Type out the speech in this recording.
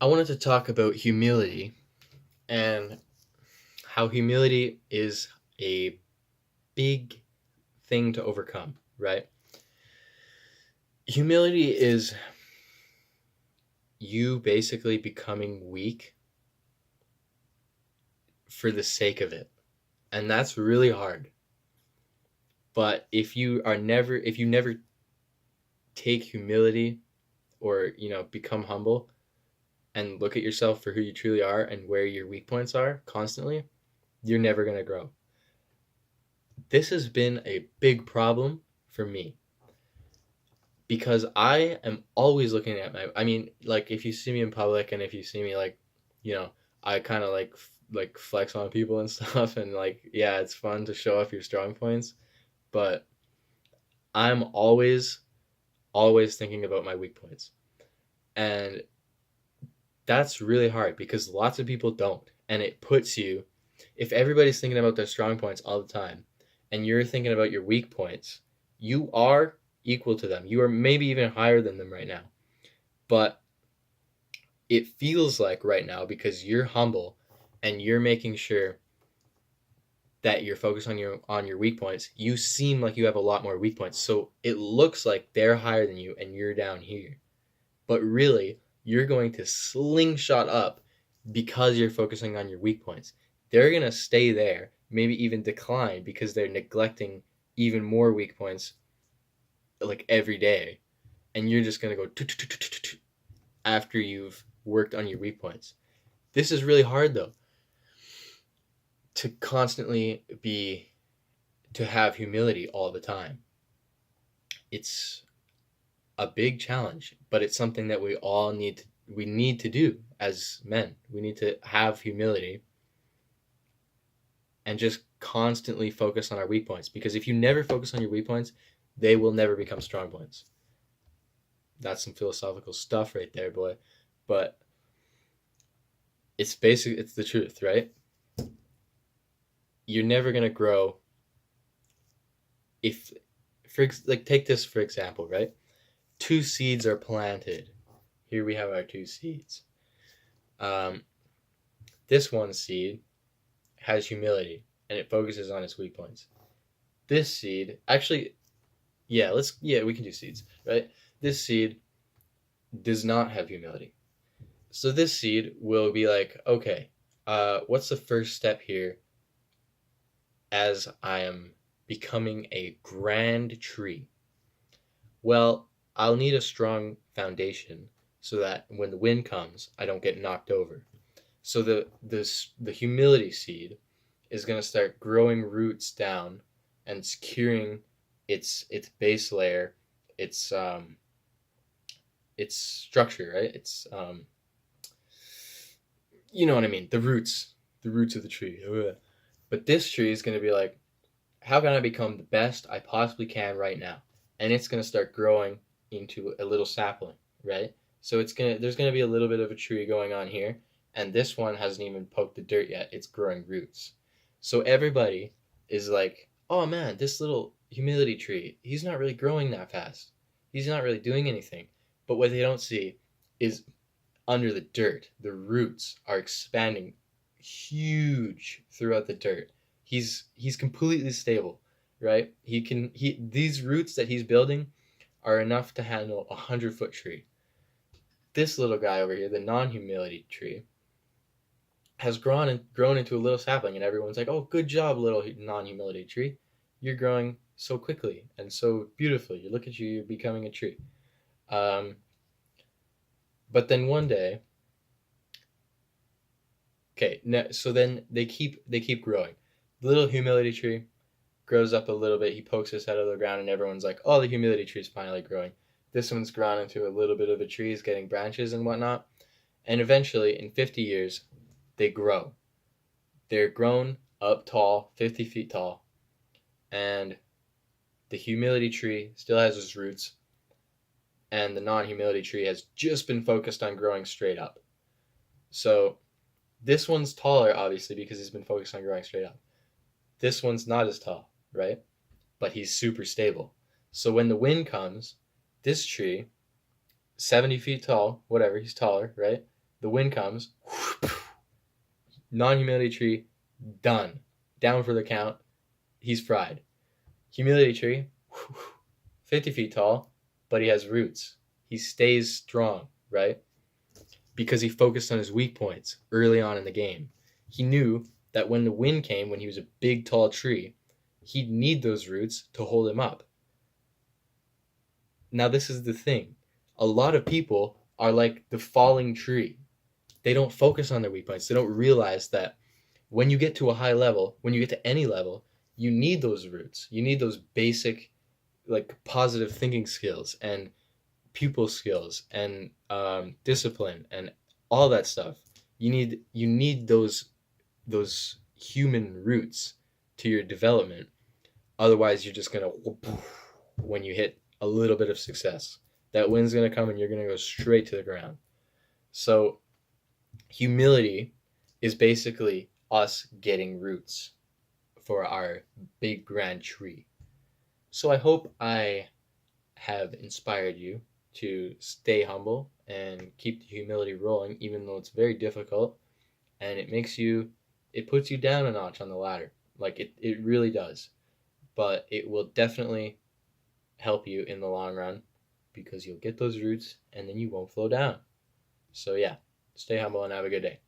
I wanted to talk about humility and how humility is a big thing to overcome, right? Humility is you basically becoming weak for the sake of it. And that's really hard. But if you never take humility or, become humble and look at yourself for who you truly are and where your weak points are constantly, you're never going to grow. This has been a big problem for me because I am always looking at like if you see me in public and if you see me like, I kind of like flex on people and stuff and like yeah, it's fun to show off your strong points, but I'm always thinking about my weak points. And that's really hard because lots of people don't. And it puts you if everybody's thinking about their strong points all the time and you're thinking about your weak points, you are equal to them. You are maybe even higher than them right now. But it feels like right now because you're humble and you're making sure that you're focused on your weak points, you seem like you have a lot more weak points. So it looks like they're higher than you and you're down here. But really, you're going to slingshot up because you're focusing on your weak points. They're going to stay there, maybe even decline because they're neglecting even more weak points like every day. And you're just going to go after you've worked on your weak points. This is really hard though, to constantly be to have humility all the time. It's a big challenge, but it's something that we need to do as men. We need to have humility and just constantly focus on our weak points because if you never focus on your weak points, they will never become strong points. That's some philosophical stuff right there, boy. But it's the truth, right? You're never going to grow if like take this for example, right? Two seeds are planted. Here we have our two seeds. Um, this one seed has humility and it focuses on its weak points. This seed, actually, we can do seeds, right? This seed does not have humility. So this seed will be like, okay, what's the first step here as I am becoming a grand tree? Well, I'll need a strong foundation so that when the wind comes, I don't get knocked over. So the humility seed is going to start growing roots down and securing its base layer, its its structure, right? It's you know what I mean, the roots of the tree. But this tree is going to be like, how can I become the best I possibly can right now? And it's going to start growing into a little sapling, right? So there's going to be a little bit of a tree going on here, and this one hasn't even poked the dirt yet. It's growing roots. So everybody is like, "Oh man, this little humility tree, he's not really growing that fast. He's not really doing anything." But what they don't see is under the dirt, the roots are expanding huge throughout the dirt. He's completely stable, right? He these roots that he's building are enough to handle 100-foot tree. This little guy over here, the non-humility tree, has grown into a little sapling, and everyone's like, "Oh, good job, little non-humility tree. You're growing so quickly and so beautifully. You look at you, you're becoming a tree." Um, but then one day, okay, so then they keep growing. The little humility tree grows up a little bit. He pokes his head out of the ground, and everyone's like, "Oh, the humility tree is finally growing." This one's grown into a little bit of a tree, is getting branches and whatnot. And eventually, in 50 years, they grow. They're grown up tall, 50 feet tall, and the humility tree still has its roots, and the non-humility tree has just been focused on growing straight up. So this one's taller, obviously, because he's been focused on growing straight up. This one's not as tall, right? But he's super stable. So when the wind comes, this tree, 70 feet tall, whatever, he's taller, right? The wind comes, non-humility tree, done. Down for the count. He's fried. Humility tree, 50 feet tall, but he has roots. He stays strong, right? Because he focused on his weak points early on in the game. He knew that when the wind came, when he was a big, tall tree, he'd need those roots to hold him up. Now, this is the thing. A lot of people are like the falling tree. They don't focus on their weak points. They don't realize that when you get to a high level, when you get to any level, you need those roots. You need those basic, like, positive thinking skills and pupil skills and discipline and all that stuff. You need those human roots to your development. Otherwise, you're just gonna, when you hit a little bit of success, that wind's gonna come and you're gonna go straight to the ground. So humility is basically us getting roots for our big grand tree. So I hope I have inspired you to stay humble and keep the humility rolling, even though it's very difficult and it puts you down a notch on the ladder. Like it really does. But it will definitely help you in the long run because you'll get those roots and then you won't flow down. So yeah, stay humble and have a good day.